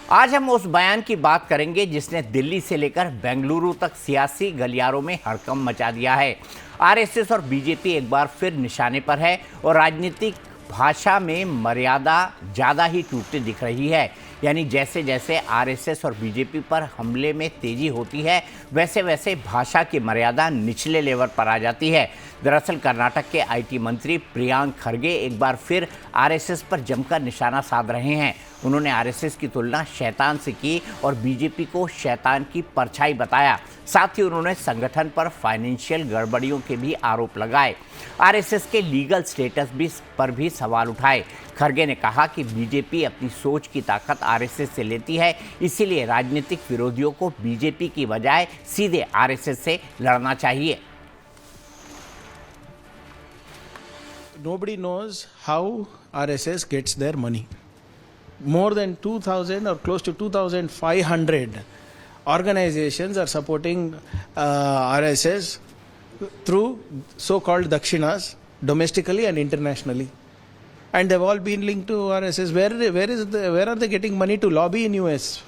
आज हम उस बयान की बात करेंगे जिसने दिल्ली से लेकर बेंगलुरु तक सियासी गलियारों में हड़कंप मचा दिया है। आरएसएस और बीजेपी एक बार फिर निशाने पर है और राजनीतिक भाषा में मर्यादा ज़्यादा ही टूटती दिख रही है। यानी जैसे जैसे आरएसएस और बीजेपी पर हमले में तेजी होती है, वैसे वैसे भाषा की मर्यादा निचले लेवल पर आ जाती है। दरअसल कर्नाटक के आईटी मंत्री प्रियांक खरगे एक बार फिर आरएसएस पर जमकर निशाना साध रहे हैं। उन्होंने आरएसएस की तुलना शैतान से की और बीजेपी को शैतान की परछाई बताया। साथ ही उन्होंने संगठन पर फाइनेंशियल गड़बड़ियों के भी आरोप लगाए। आरएसएस के लीगल स्टेटस पर भी सवाल उठाए। खरगे ने कहा कि बीजेपी अपनी सोच की ताकत आरएसएस से लेती है, इसीलिए राजनीतिक विरोधियों को बीजेपी की बजाय सीधे आरएसएस से लड़ना चाहिए। Nobody knows how RSS gets their money. More than 2,000 or close to 2,500 organizations are supporting RSS through so-called dakshinas domestically and internationally, and they've all been linked to RSS. Where are they getting money to lobby in US,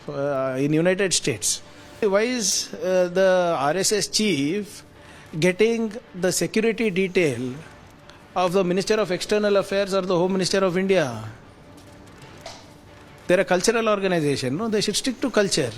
in United States? Why is the RSS chief getting the security detail of the Minister of External Affairs or the Home Minister of India? They're a cultural organization, no? They should stick to culture.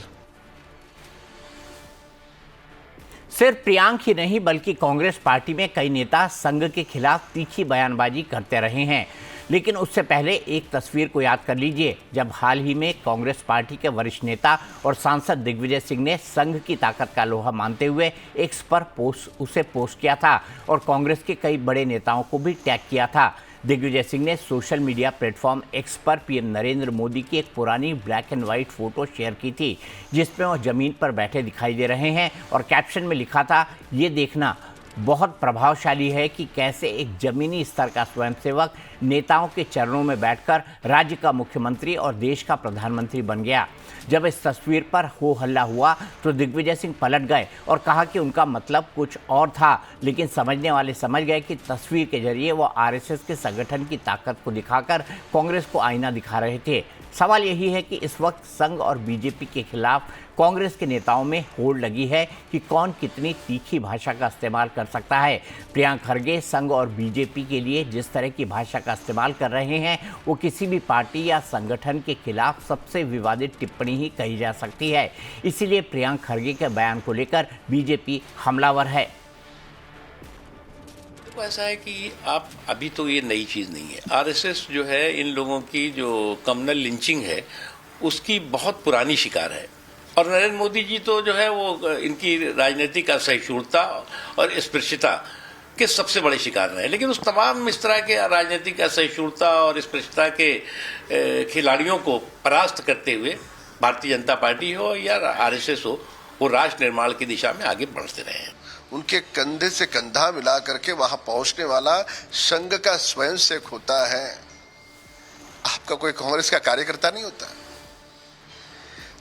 सिर्फ प्रियांक ही नहीं बल्कि Congress party में कई नेता संघ के खिलाफ तीखी बयानबाजी करते रहे हैं। लेकिन उससे पहले एक तस्वीर को याद कर लीजिए, जब हाल ही में कांग्रेस पार्टी के वरिष्ठ नेता और सांसद दिग्विजय सिंह ने संघ की ताकत का लोहा मानते हुए एक्स पर पोस्ट किया था और कांग्रेस के कई बड़े नेताओं को भी टैग किया था। दिग्विजय सिंह ने सोशल मीडिया प्लेटफॉर्म एक्स पर पीएम नरेंद्र मोदी की एक पुरानी black and white photo share की थी, जिसमें वह जमीन पर बैठे दिखाई दे रहे हैं और कैप्शन में लिखा था, ये देखना बहुत प्रभावशाली है कि कैसे एक जमीनी स्तर का स्वयंसेवक नेताओं के चरणों में बैठकर राज्य का मुख्यमंत्री और देश का प्रधानमंत्री बन गया। जब इस तस्वीर पर हो हल्ला हुआ तो दिग्विजय सिंह पलट गए और कहा कि उनका मतलब कुछ और था, लेकिन समझने वाले समझ गए कि तस्वीर के जरिए वो आरएसएस के संगठन की ताकत को दिखाकर कांग्रेस को आईना दिखा रहे थे। सवाल यही है कि इस वक्त संघ और बीजेपी के खिलाफ कांग्रेस के नेताओं में होड़ लगी है कि कौन कितनी तीखी भाषा का इस्तेमाल कर सकता है। प्रियांक खरगे संघ और बीजेपी के लिए जिस तरह की भाषा का इस्तेमाल कर रहे हैं, वो किसी भी पार्टी या संगठन के खिलाफ सबसे विवादित टिप्पणी ही कही जा सकती है। इसीलिए प्रियांक खरगे के बयान को लेकर बीजेपी हमलावर है। तो ऐसा है कि आप अभी तो ये नई चीज़ नहीं है। आरएसएस जो है इन लोगों की जो कम्युनल लिंचिंग है उसकी बहुत पुरानी शिकार है और नरेंद्र मोदी जी तो जो है वो इनकी राजनीतिक असहिष्णुता और स्पृश्यता के सबसे बड़े शिकार रहे। लेकिन उस तमाम इस तरह के राजनीतिक असहिष्णुता और स्पृश्यता के खिलाड़ियों को परास्त करते हुए भारतीय जनता पार्टी हो या आरएसएस हो, वो राष्ट्र निर्माण की दिशा में आगे बढ़ते रहे हैं। उनके कंधे से कंधा मिला करके वहां पहुंचने वाला संघ का स्वयंसेवक होता है। आपका कोई कांग्रेस का कार्यकर्ता नहीं होता।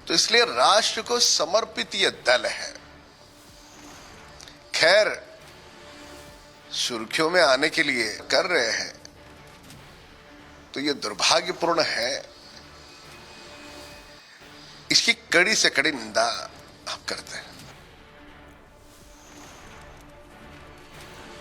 तो इसलिए राष्ट्र को समर्पित यह दल है। खैर, सुर्खियों में आने के लिए कर रहे हैं तो यह दुर्भाग्यपूर्ण है। इसकी कड़ी से कड़ी निंदा हम करते हैं।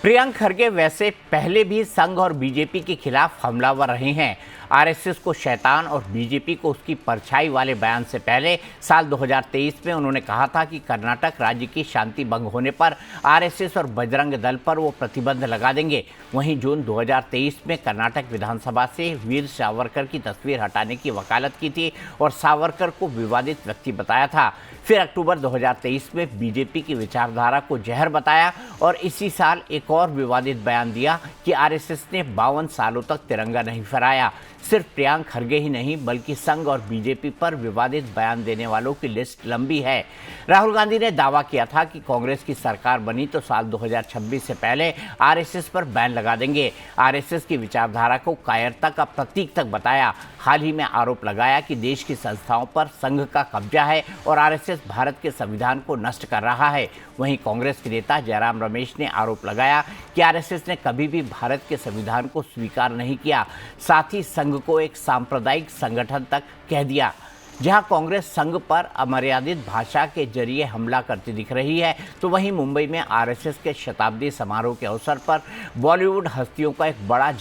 प्रियांक खरगे वैसे पहले भी संघ और बीजेपी के खिलाफ हमलावर रहे हैं। आरएसएस को शैतान और बीजेपी को उसकी परछाई वाले बयान से पहले साल 2023 में उन्होंने कहा था कि कर्नाटक राज्य की शांति भंग होने पर आरएसएस और बजरंग दल पर वो प्रतिबंध लगा देंगे। वहीं जून 2023 में कर्नाटक विधानसभा से वीर सावरकर की तस्वीर हटाने की वकालत की थी और सावरकर को विवादित व्यक्ति बताया था। फिर अक्टूबर 2023 में बीजेपी की विचारधारा को जहर बताया और इसी साल एक और विवादित बयान दिया कि आरएसएस ने 52 सालों तक तिरंगा नहीं फहराया। सिर्फ प्रियांक खरगे ही नहीं बल्कि संघ और बीजेपी पर विवादित बयान देने वालों की लिस्ट लंबी है। राहुल गांधी ने दावा किया था कि कांग्रेस की सरकार बनी तो साल 2026 से पहले आरएसएस पर बैन लगा देंगे। आरएसएस की विचारधारा को कायरता का प्रतीक तक बताया। हाल ही में आरोप लगाया कि देश की संस्थाओं पर संघ का कब्जा है और आरएसएस भारत के संविधान को नष्ट कर रहा है। वहीं कांग्रेस के नेता जयराम रमेश ने आरोप लगाया कि आरएसएस ने कभी भी भारत के संविधान को स्वीकार नहीं किया, साथ ही संघ को एक सांप्रदायिक संगठन तक कह दिया। जहां कांग्रेस संघ पर अमर्यादित भाषा के जरिए हमला करती दिख रही है, तो वहीं मुंबई में आरएसएस के शताब्दी समारोह के अवसर पर बॉलीवुड हस्तियों का एक बड़ा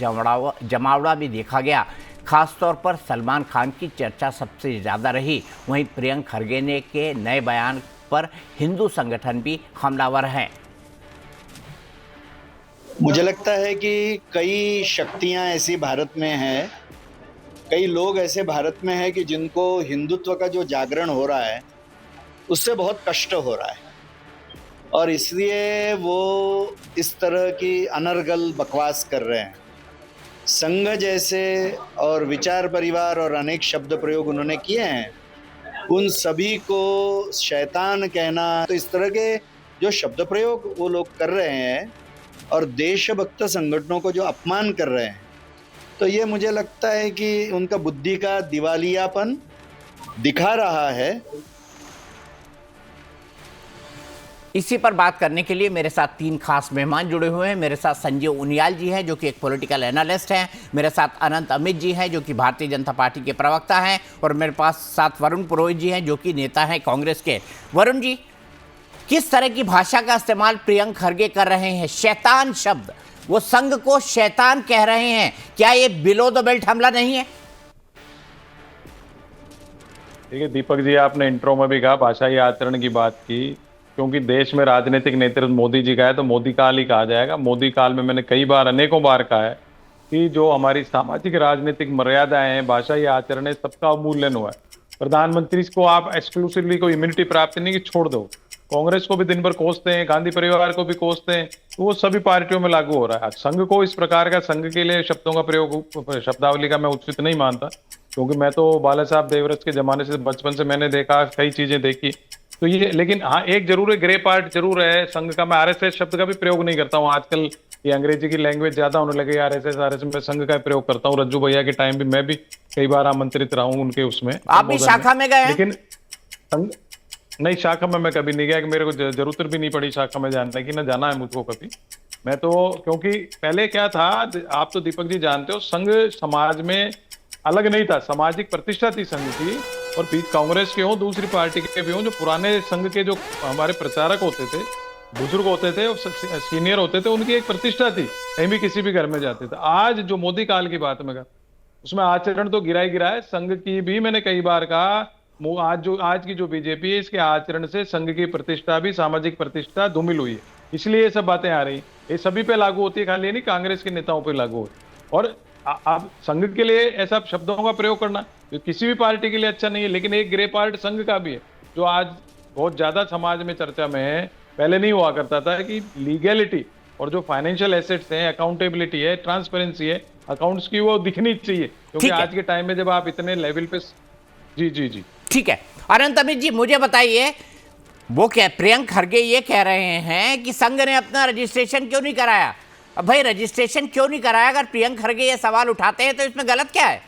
जमावड़ा भी देखा गया। खासतौर पर सलमान खान की चर्चा सबसे ज़्यादा रही। वहीं प्रियंक खरगे ने के नए बयान पर हिंदू संगठन भी हमलावर हैं। मुझे लगता है कि कई शक्तियां ऐसी भारत में हैं, कई लोग ऐसे भारत में हैं कि जिनको हिंदुत्व का जो जागरण हो रहा है उससे बहुत कष्ट हो रहा है, और इसलिए वो इस तरह की अनर्गल बकवास कर रहे हैं। संघ जैसे और विचार परिवार और अनेक शब्द प्रयोग उन्होंने किए हैं, उन सभी को शैतान कहना, तो इस तरह के जो शब्द प्रयोग वो लोग कर रहे हैं और देशभक्त संगठनों को जो अपमान कर रहे हैं, तो ये मुझे लगता है कि उनका बुद्धि का दिवालियापन दिखा रहा है। इसी पर बात करने के लिए मेरे साथ 3 खास मेहमान जुड़े हुए हैं। मेरे साथ संजय उनियाल जी हैं, जो कि एक पॉलिटिकल एनालिस्ट हैं। मेरे साथ अनंत अमित जी हैं, जो कि भारतीय जनता पार्टी के प्रवक्ता हैं। और मेरे पास साथ वरुण पुरोहित जी हैं, जो कि नेता हैं कांग्रेस के। वरुण जी, किस तरह की भाषा का इस्तेमाल प्रियंक खरगे कर रहे हैं? शैतान शब्द, वो संघ को शैतान कह रहे हैं। क्या ये बिलो द बेल्ट हमला नहीं है? देखिए दीपक जी, आपने इंट्रो में भी कहा भाषाई आचरण की बात की, क्योंकि देश में राजनीतिक नेतृत्व मोदी जी का है तो मोदी काल ही कहा जाएगा। मोदी काल में मैंने कई बार, अनेकों बार कहा है कि जो हमारी सामाजिक राजनीतिक मर्यादाएं हैं, भाषाई आचरण है, सबका अवमूल्यन हुआ है। प्रधानमंत्री को आप एक्सक्लूसिवली कोई इम्यूनिटी प्राप्त नहीं कि छोड़ दो, कांग्रेस को भी दिन भर कोसते हैं, गांधी परिवार को भी कोसते हैं, तो वो सभी पार्टियों में लागू हो रहा है। संघ को इस प्रकार का, संघ के लिए शब्दों का प्रयोग, शब्दावली का मैं उचित नहीं मानता, क्योंकि मैं तो बाला साहब देवव्रत के जमाने से, बचपन से मैंने देखा, कई चीजें देखी, तो ये, लेकिन हाँ एक जरूर है, ग्रे पार्ट जरूर है संघ का। मैं आरएसएस शब्द का भी प्रयोग नहीं करता हूँ। आजकल ये अंग्रेजी की लैंग्वेज ज्यादा होने लगी, आरएसएस में संघ का प्रयोग करता हूँ। रज्जू भैया के टाइम भी मैं भी कई बार आमंत्रित रहा हूँ उनके उसमें। आप भी शाखा में गए? लेकिन नहीं, शाखा में मैं कभी नहीं गया, कि मेरे को जरूरत भी नहीं पड़ी शाखा में जानने की, ना जाना है मुझको कभी। मैं तो, क्योंकि पहले क्या था, आप तो दीपक जी जानते हो, संघ समाज में अलग नहीं था, सामाजिक प्रतिष्ठा थी संघ की। और कांग्रेस के हो, दूसरी पार्टी के भी हो, जो पुराने संघ के जो हमारे प्रचारक होते थे, बुजुर्ग होते थे, सीनियर होते थे, उनकी एक प्रतिष्ठा थी, कहीं भी किसी भी घर में जाते थे। आज जो मोदी काल की बात में कहा, उसमें आचरण तो गिरा ही गिरा है। संघ की भी मैंने कई बार कहा, आज की जो बीजेपी है, इसके आचरण से संघ की प्रतिष्ठा भी, सामाजिक प्रतिष्ठा धूमिल हुई है। इसलिए ये सब बातें आ रही, ये सभी पे लागू होती है, खाली नहीं कांग्रेस के नेताओं पे लागू होती है। और आप संघ के लिए ऐसा शब्दों का प्रयोग करना जो किसी भी पार्टी के लिए अच्छा नहीं है, लेकिन एक ग्रे पार्ट संघ का भी है, जो आज बहुत ज्यादा समाज में चर्चा में है। पहले नहीं हुआ करता था कि लीगैलिटी और जो फाइनेंशियल एसेट्स हैं, अकाउंटेबिलिटी है, ट्रांसपेरेंसी है अकाउंट्स की, वो दिखनी चाहिए, क्योंकि आज के टाइम में जब आप इतने लेवल पे। जी जी जी, ठीक है। अनंत अमित जी, मुझे बताइए, वो क्या प्रियंक खरगे ये कह रहे हैं कि संघ ने अपना रजिस्ट्रेशन क्यों नहीं कराया? अब भाई रजिस्ट्रेशन क्यों नहीं कराया? अगर प्रियंक खरगे ये सवाल उठाते हैं तो इसमें गलत क्या है?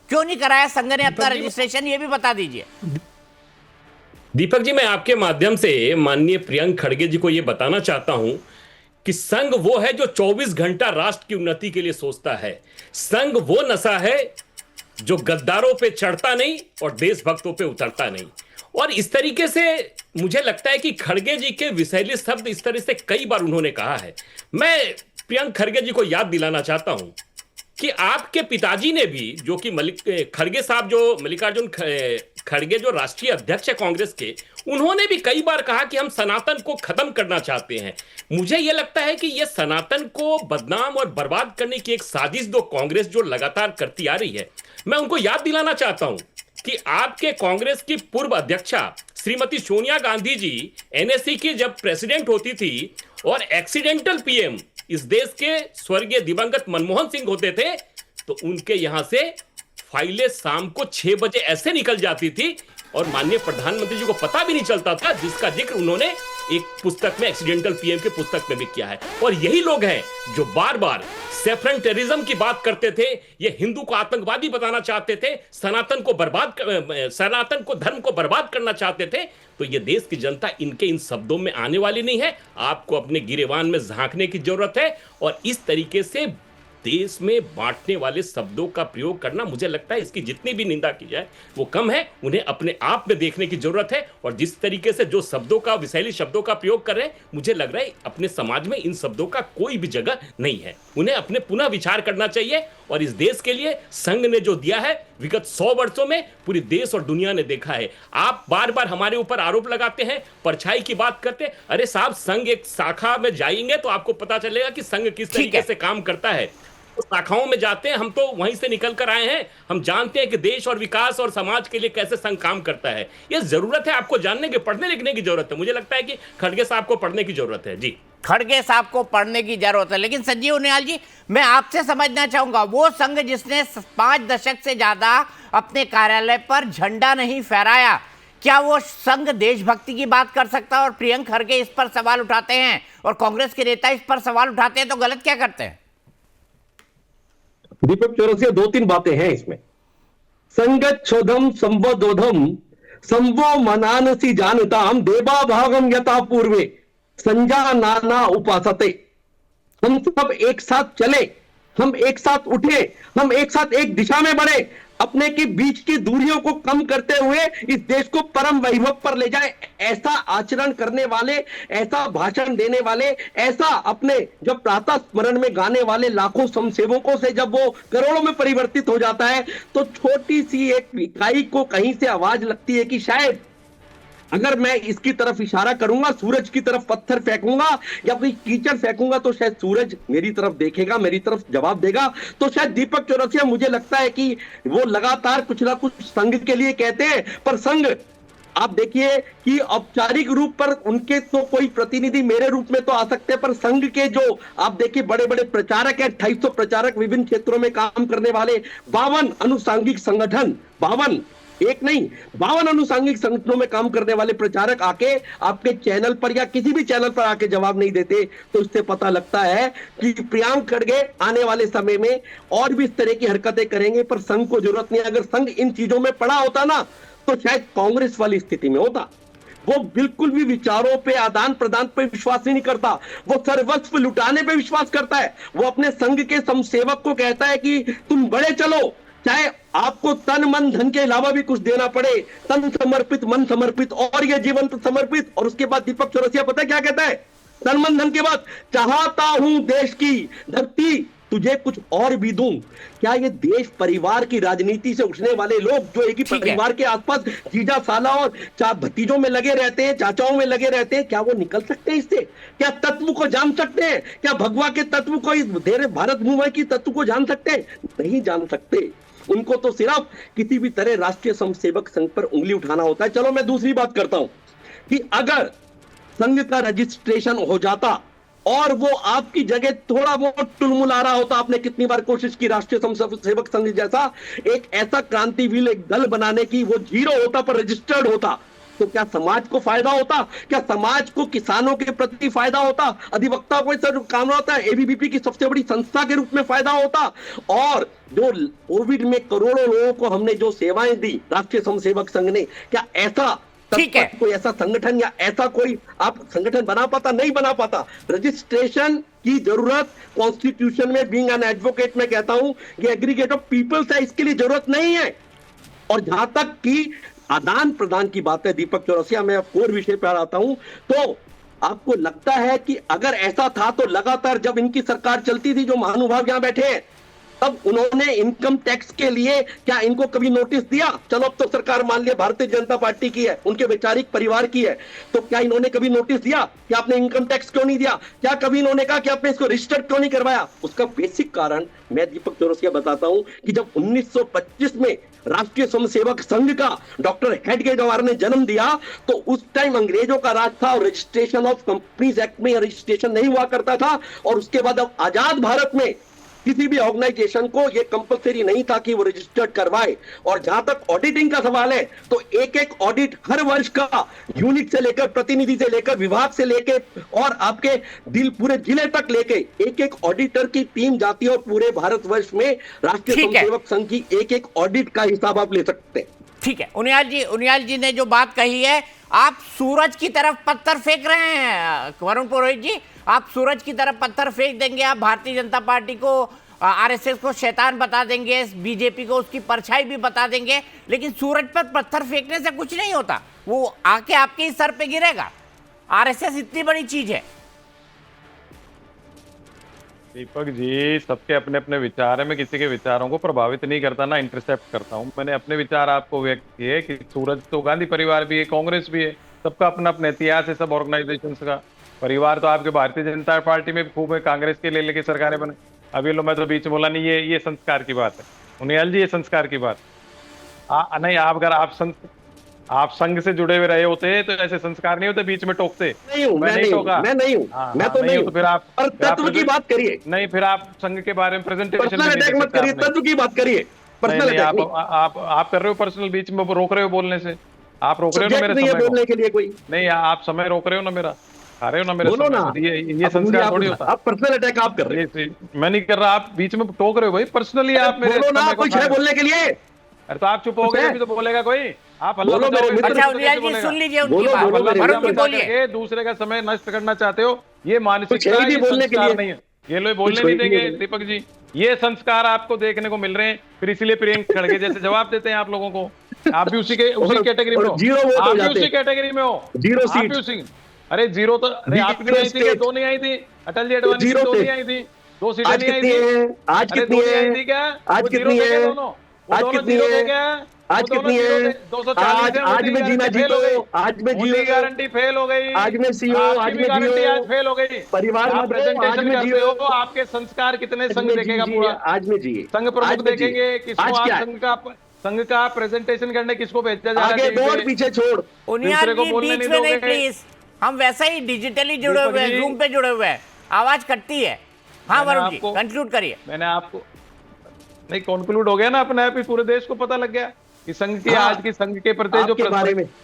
क्यों नहीं कराया संघ ने अपना रजिस्ट्रेशन, ये भी बता दीजिए। दीपक जी, मैं आपके माध्यम से माननीय प्रियंक खरगे जी को यह बताना चाहता हूं कि संघ वो है जो 24 घंटा राष्ट्र की उन्नति के लिए सोचता है। संघ वो नशा है जो गद्दारों पे चढ़ता नहीं और देशभक्तों पे उतरता नहीं। और इस तरीके से मुझे लगता है कि खड़गे जी के विषैले शब्द इस तरह से कई बार उन्होंने कहा है। मैं प्रियंक खरगे जी को याद दिलाना चाहता हूं कि आपके पिताजी ने भी, जो कि खड़गे साहब, जो मल्लिकार्जुन खड़गे जो राष्ट्रीय अध्यक्ष है कांग्रेस के, उन्होंने भी कई बार कहा कि हम सनातन को खत्म करना चाहते हैं। मुझे यह लगता है कि यह सनातन को बदनाम और बर्बाद करने की एक साजिश जो कांग्रेस जो लगातार करती आ रही है, मैं उनको याद दिलाना चाहता हूं कि आपके कांग्रेस की पूर्व अध्यक्षा श्रीमती सोनिया गांधी जी एनएससी की जब प्रेसिडेंट होती थी और एक्सीडेंटल पीएम इस देश के स्वर्गीय दिवंगत मनमोहन सिंह होते थे, तो उनके यहां से फाइलें शाम को 6 बजे ऐसे निकल जाती थी और माननीय प्रधानमंत्री जी को पता भी नहीं चलता था, जिसका जिक्र उन्होंने एक पुस्तक में, एक्सीडेंटल पीएम के पुस्तक में भी किया है। और यही लोग हैं जो बार बार सेफ्रन टेररिज्म की बात करते थे, ये हिंदू को आतंकवादी बताना चाहते थे, सनातन को धर्म को बर्बाद करना चाहते थे। तो ये देश की जनता इनके इन शब्दों में आने वाली नहीं है। आपको अपने गिरेबान में झांकने की जरूरत है और इस तरीके से देश में बांटने वाले शब्दों का प्रयोग करना, मुझे लगता है इसकी जितनी भी निंदा की जाए वो कम है। उन्हें अपने आप में देखने की जरूरत है, और जिस तरीके से जो शब्दों का, विषैली शब्दों का प्रयोग कर रहे हैं, मुझे लग रहा है अपने समाज में इन शब्दों का कोई भी जगह नहीं है। उन्हें अपने पुनः विचार करना चाहिए, और इस देश के लिए संघ ने जो दिया है विगत 100 वर्षों में पूरी देश और दुनिया ने देखा है। आप बार बार हमारे ऊपर आरोप लगाते हैं, परछाई की बात करते हैं। अरे साहब, संघ एक शाखा में जाएंगे तो आपको पता चलेगा कि संघ किस तरीके से काम करता है। तो शाखाओं में जाते हैं, हम तो वहीं से निकल कर आए हैं, हम जानते हैं कि देश और विकास और समाज के लिए कैसे संघ काम करता है। ये जरूरत है आपको जानने की, पढ़ने लिखने की जरूरत है। मुझे लगता है कि खड़गे साहब को पढ़ने की जरूरत है। जी, खड़गे साहब को पढ़ने की जरूरत है। लेकिन संजीव उनियाल जी, मैं आपसे समझना चाहूंगा, वो संघ जिसने 5 दशक से ज्यादा अपने कार्यालय पर झंडा नहीं फहराया, क्या वो संघ देशभक्ति की बात कर सकता है? और प्रियंक खड़गे इस पर सवाल उठाते हैं और कांग्रेस के नेता इस पर सवाल उठाते हैं, तो गलत क्या करते हैं? दीपक चौरसिया, 2-3 बातें हैं इसमें। संगच्छोदम संवदोधम संवो मनानसी जानताम देवा भागम यथा पूर्वे संजा नाना उपासते। हम सब एक साथ चले, हम एक साथ उठे, हम एक साथ एक दिशा में बढ़े, अपने के बीच की दूरियों को कम करते हुए इस देश को परम वैभव पर ले जाए। ऐसा आचरण करने वाले, ऐसा भाषण देने वाले, ऐसा अपने जब प्रातः स्मरण में गाने वाले लाखों स्वयंसेवकों से जब वो करोड़ों में परिवर्तित हो जाता है, तो छोटी सी एक इकाई को कहीं से आवाज लगती है कि शायद अगर मैं इसकी तरफ इशारा करूंगा, सूरज की तरफ पत्थर फेंकूंगा या कोई कीचड़ फेंकूंगा, तो शायद सूरज मेरी तरफ देखेगा, मेरी तरफ जवाब देगा। तो शायद दीपक चौरसिया, मुझे लगता है कि वो लगातार कुछ ना कुछ संघ के लिए कहते हैं, पर संघ, आप देखिए कि औपचारिक रूप पर उनके तो कोई प्रतिनिधि मेरे रूप में तो आ सकते हैं, पर संघ के जो आप देखिए बड़े बड़े प्रचारक हैं, 250 प्रचारक विभिन्न क्षेत्रों में काम करने वाले, 52 अनुसांगिक संगठन, 52 एक नहीं 52 अनुसांगिक संगठनों में काम करने वाले प्रचारक आके आपके चैनल पर या किसी भी चैनल पर आके जवाब नहीं देते, तो इससे पता लगता है कि प्रियंक खड़गे आने वाले समय में और भी इस तरह की हरकतें करेंगे। पर संघ को जरूरत नहीं। अगर संघ इन चीजों में पड़ा होता ना, तो शायद कांग्रेस वाली स्थिति में होता। वो बिल्कुल भी विचारों पे, आदान प्रदान पे विश्वास ही नहीं करता, वो सर्वस्व लुटाने पे विश्वास करता है। वो अपने संघ के समसेवक को कहता है कि तुम बड़े चलो, चाहे आपको तन मन धन के अलावा भी कुछ देना पड़े, तन समर्पित, मन समर्पित और ये जीवन समर्पित। और उसके बाद दीपक चौरसिया पता है क्या कहता है? तन मन धन के बाद, चाहता हूं देश की धरती तुझे कुछ और भी दूं। क्या ये देश परिवार की राजनीति से उठने वाले लोग जो एक ही परिवार के आसपास जीजा साला और भतीजों में लगे रहते हैं, चाचाओं में लगे रहते हैं, क्या वो निकल सकते हैं इससे? क्या तत्व को जान सकते हैं? क्या भगवा के तत्व को, इस भारत भूमि की तत्व को जान सकते हैं? नहीं जान सकते। उनको तो सिर्फ किसी भी तरह राष्ट्रीय स्वयंसेवक संघ पर उंगली उठाना होता है। चलो मैं दूसरी बात करता हूं कि अगर संघ का रजिस्ट्रेशन हो जाता और वो आपकी जगह थोड़ा बहुत टुलमुला रहा होता, आपने कितनी बार कोशिश की राष्ट्रीय स्वयंसेवक संघ जैसा एक ऐसा क्रांतिवीर एक दल बनाने की, वो 0 होता पर रजिस्टर्ड होता, तो क्या समाज को फायदा होता? क्या समाज को, किसानों के प्रति फायदा होता? अधिवक्ता को सर काम होता है, एबीवीपी की सबसे बड़ी संस्था के रूप में फायदा होता? और जो कोविड में करोड़ों लोगों को हमने जो सेवाएं दी राष्ट्रीय स्वयंसेवक संघ ने, क्या ऐसा ठीक है, कोई ऐसा संगठन या ऐसा कोई आप संगठन बना पाता? नहीं बना पाता। रजिस्ट्रेशन की जरूरत कॉन्स्टिट्यूशन में, बीइंग एन एडवोकेट मैं कहता हूं, ये एग्रीगेट ऑफ पीपल्स है, इसके लिए जरूरत नहीं है। और जहां तक की आदान प्रदान की बात है दीपक चौरसिया, मैं अब और विषय पर आता हूं, तो आपको लगता है कि अगर ऐसा था तो लगातार जब इनकी सरकार चलती थी, जो महानुभाव यहां बैठे हैं, तब उन्होंने इनकम टैक्स के लिए क्या इनको कभी नोटिस दिया? चलो अब तो सरकार मान लिया भारतीय जनता पार्टी की है, उनके वैचारिक परिवार की है, तो क्या इन्होंने कभी नोटिस दिया कि आपने इनकम टैक्स क्यों नहीं दिया? क्या कभी इन्होंने कहा कि आपने इसको रजिस्टर्ड क्यों नहीं करवाया? उसका बेसिक कारण मैं दीपक चौरसिया बताता हूं कि जब 1925 में राष्ट्रीय स्वयंसेवक संघ का डॉक्टर हेडगेवार ने जन्म दिया, तो उस टाइम अंग्रेजों का राज था और रजिस्ट्रेशन ऑफ कंपनीज एक्ट में रजिस्ट्रेशन नहीं हुआ करता था। और उसके बाद अब आजाद भारत में किसी भी ऑर्गेनाइजेशन को यह कंपलसरी नहीं था कि वो रजिस्टर्ड करवाए। और जहां तक ऑडिटिंग का सवाल है, तो एक एक ऑडिट हर वर्ष का, यूनिट से लेकर, प्रतिनिधि से लेकर, विभाग से लेकर और आपके पूरे जिले तक लेके एक एक ऑडिटर की टीम जाती है और पूरे भारतवर्ष में राष्ट्रीय स्वयंसेवक संघ की एक एक ऑडिट का हिसाब आप ले सकते हैं। ठीक है, उनियाल जी ने जो बात कही है, आप सूरज की तरफ पत्थर फेंक रहे हैं वरुण पुरोहित जी, आप सूरज की तरफ पत्थर फेंक देंगे, आप भारतीय जनता पार्टी को आरएसएस को शैतान बता देंगे, बीजेपी को उसकी परछाई भी बता देंगे, लेकिन सूरज पर पत्थर फेंकने से कुछ नहीं होता, वो आके आपके ही सर पे गिरेगा। आरएसएस इतनी बड़ी चीज है। दीपक जी, सबके अपने अपने विचार है। मैं किसी के विचारों को प्रभावित नहीं करता, ना इंटरसेप्ट करता हूँ। मैंने अपने विचार आपको व्यक्त किए कि सूरज तो गांधी परिवार भी है, कांग्रेस भी है, सबका अपना अपना इतिहास है, सब ऑर्गेनाइजेशंस का। परिवार तो आपके भारतीय जनता पार्टी में खूब है, कांग्रेस के ले लेके सरकारें बने। अभी लो, मैं तो बीच में बोला नहीं, ये संस्कार की बात है उनियाल जी, ये संस्कार की बात। नहीं, आप अगर आप संघ से जुड़े हुए रहे होते तो ऐसे संस्कार नहीं होते, बीच में टोकते। नहीं हूं, मैं नहीं हूं, मैं तो नहीं हूं। तो फिर आप और तत्व की बात करिए। नहीं, फिर आप संघ के बारे में प्रेजेंटेशन पर्सनल अटैक मत करिए, तत्व की बात करिए। पर्सनल अटैक आप कर रहे हो पर्सनल, बीच में रोक रहे हो बोलने से। आप रोक रहे हो ना मेरे समय बोलने के लिए कोई नहीं, आप समय रोक रहे हो ना मेरा, खा रहे हो ना मेरे बोलो ना। ये संस्कार थोड़ी होता। आप पर्सनल अटैक आप कर रहे हैं, मैं नहीं कर रहा। आप बीच में टोक रहे हो भाई, पर्सनली आप मेरे बोलो ना, कुछ है बोलने के लिए। अरे तो आप चुप हो गए, अभी तो बोलेगा कोई। आप अल्लाह अच्छा उनियाल जी सुन लीजिए उनकी बात, वरुण जी बोलिए। दूसरे का समय नष्ट करना चाहते हो, ये मानसिकता बोलने के लिए नहीं है। ये लोग बोलने नहीं देंगे दीपक जी, ये संस्कार आपको देखने को मिल रहे हैं। फिर इसीलिए प्रियंक खड़गे जैसे जवाब देते हैं आप लोगों को। आप भी उसी कैटेगरी में हो, आप भी उसी कैटेगरी में हो, जीरो सीट। अरे जीरो तो आप नहीं आई थी, दो नहीं आई थी, अटल जी अडवाणी की दो नहीं आई थी, 2 सीटें नहीं आई थी। आज कितनी है? क्या आज कितनी है? आज कितनी है? आज कितनी है? 240 आज में जीना जीतो, आज में जियो, गारंटी फेल हो गई। आज में सीओ, आज में गारंटी जियो, आज फेल हो गई। परिवार में प्रेजेंटेशन करते हो, आपके संस्कार कितने संघ देखेगा पूरा? आज में जिए, संघ प्रमुख देखेंगे किसको? संघ का प्रेजेंटेशन करने किसको भेजा जा रहा है? आगे दो और पीछे छोड़। उनियाल जी बीच में नहीं प्लीज, हम वैसा ही डिजिटली जुड़े हुए हैं, जूम पे जुड़े हुए हैं, आवाज कटती है। हाँ वरुण जी कंक्लूड करिए। मैंने आपको नहीं, कंक्लूड हो गया ना अपने आप ही, पूरे देश को पता लग गया कि संघ की आज की संघ के प्रति जो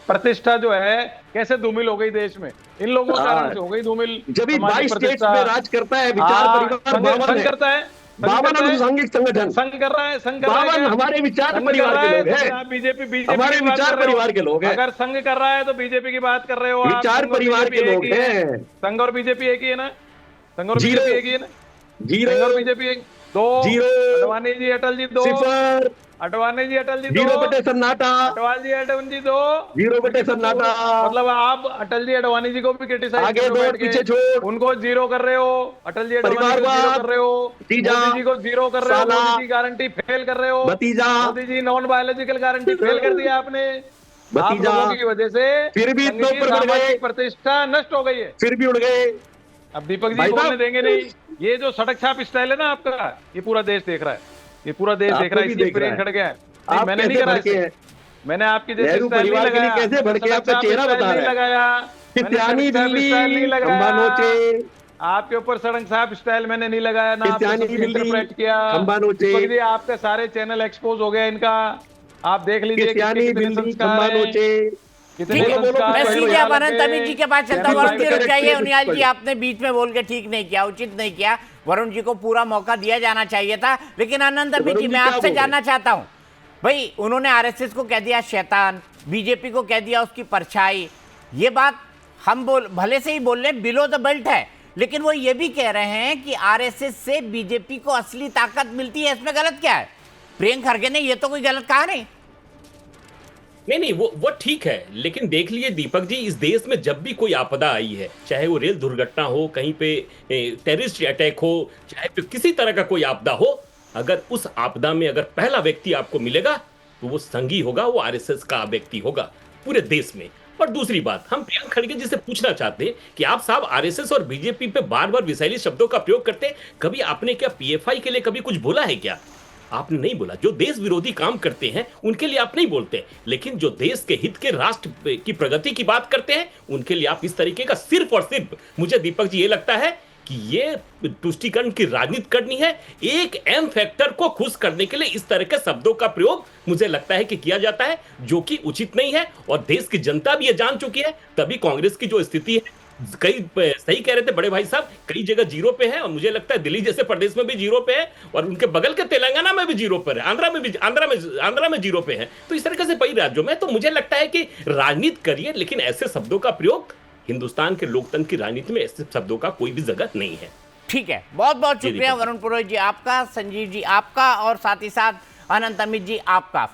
प्रतिष्ठा जो है कैसे धूमिल हो गई देश में, इन लोगों के कारण से हो गई धूमिल। जब 22 स्टेट्स में राज करता है विचार परिवार, करता है 52 अनुसांगिक संगठन, संघ कर रहा है, 52 हमारे विचार परिवार के लोग हैं। बीजेपी हमारे विचार परिवार के लोग हैं। अगर संघ कर रहा है तो बीजेपी की बात कर रहे हो, विचार परिवार के लोग हैं। संघ और बीजेपी एक ही है ना? संघ और जीरो, बीजेपी एक ही है ना? जीरो और बीजेपी 2, जीरो, अडवाणी जी अटल जी 2, सिफर, अडवाणी जी अटल जी 2, 0 बटे सन्नाटा, अटवाल जी अडवाणी जी 2, 0 बटे सन्नाटा। मतलब आप अटल जी अडवाणी जी को भी क्रिटिसाइज आगे दो पीछे छोड़, उनको जीरो कर रहे हो, अटल जी अडवाणी को जीरो कर रहे हो, मोदी जी को जीरो कर रहे हो, मोदी जी गारंटी फेल कर रहे हो, भतीजा, Modi ji non biological guarantee fail कर दिया आपने। भतीजा आप लोगों की वजह से फिर भी इतने ऊपर बढ़ गए, प्रतिष्ठा नष्ट हो गई है, फिर भी उड़ गए। अब दीपक जी बोलने देंगे नहीं। ये जो सड़क छाप स्टाइल है ना आपका, ये पूरा देश देख रहा है, ये पूरा देश देख रहा है, इसलिए प्रियंक खड़ गया है। मैंने नहीं करा, मैंने आपकी जैसे स्टाइल नहीं लगाया, कैसे भड़के, आपका चेहरा बता रहा है, लगाया क्रिस्टियानी दिल्ली खंबा नोचे, आपके ऊपर सड़क छाप स्टाइल मैंने नहीं लगाया ना, इंटरप्रेट किया खंबा नोचे। आपके सारे चैनल एक्सपोज हो गया इनका, आप देख लीजिए क्रिस्टियानी दिल्ली खंबा नोचे। मैं सीधे अनंत अमित जी के पास चलता हूँ। वरुण जी रुक जाइए। उनियाल जी आपने बीच में बोल के ठीक नहीं किया, उचित नहीं किया। वरुण जी को पूरा मौका दिया जाना चाहिए था। लेकिन अनंत अमित जी मैं आपसे जानना चाहता हूँ, भाई उन्होंने आरएसएस को कह दिया शैतान, बीजेपी को कह दिया उसकी परछाई। ये बात हम भले से ही बोल रहे बिलो द बेल्ट है, लेकिन वो ये भी कह रहे हैं कि आरएसएस से बीजेपी को असली ताकत मिलती है। इसमें गलत क्या है? प्रियंक खड़गे ने ये तो कोई गलत कहा नहीं। नहीं वो ठीक है, लेकिन देख लीजिए दीपक जी, इस देश में जब भी कोई आपदा आई है, चाहे वो रेल दुर्घटना हो, कहीं पे टेररिस्ट अटैक हो, चाहे पे किसी तरह का कोई आपदा हो, अगर उस आपदा में अगर पहला व्यक्ति आपको मिलेगा तो वो संघी होगा, वो आरएसएस का व्यक्ति होगा पूरे देश में। और दूसरी बात, हम प्रियंक खड़गे जी से पूछना चाहते हैं कि आप साहब आरएसएस और बीजेपी पे बार बार विषैली शब्दों का प्रयोग करते हैं, कभी आपने क्या पीएफआई के लिए कभी कुछ बोला है क्या? आपने नहीं बोला। जो देश विरोधी काम करते हैं उनके लिए आप नहीं बोलते, लेकिन जो देश के हित के, राष्ट्र की प्रगति की बात करते हैं, उनके लिए आप इस तरीके का सिर्फ और सिर्फ, मुझे दीपक जी ये लगता है कि ये तुष्टीकरण की राजनीति करनी है। एक एम फैक्टर को खुश करने के लिए इस तरह के शब्दों का प्रयोग मुझे लगता है कि किया जाता है, जो कि उचित नहीं है। और देश की जनता भी ये जान चुकी है। तभी कांग्रेस की जो स्थिति है, कई सही कह रहे थे बड़े भाई साहब, कई जगह जीरो पे है, और मुझे लगता है दिल्ली जैसे प्रदेश में भी जीरो पे है, और उनके बगल के तेलंगाना में भी जीरो पर है, आंध्रा में जीरो पे है। तो इस तरीके से कई राज्यों में, तो मुझे लगता है कि राजनीति करिए, लेकिन ऐसे शब्दों का प्रयोग हिंदुस्तान के लोकतंत्र की राजनीति में ऐसे शब्दों का कोई भी जगह नहीं है। ठीक है, बहुत बहुत जी, शुक्रिया दीपक। वरुण पुरोहित जी आपका, संजीव जी आपका, और साथ ही साथ अनंत अमित जी आपका।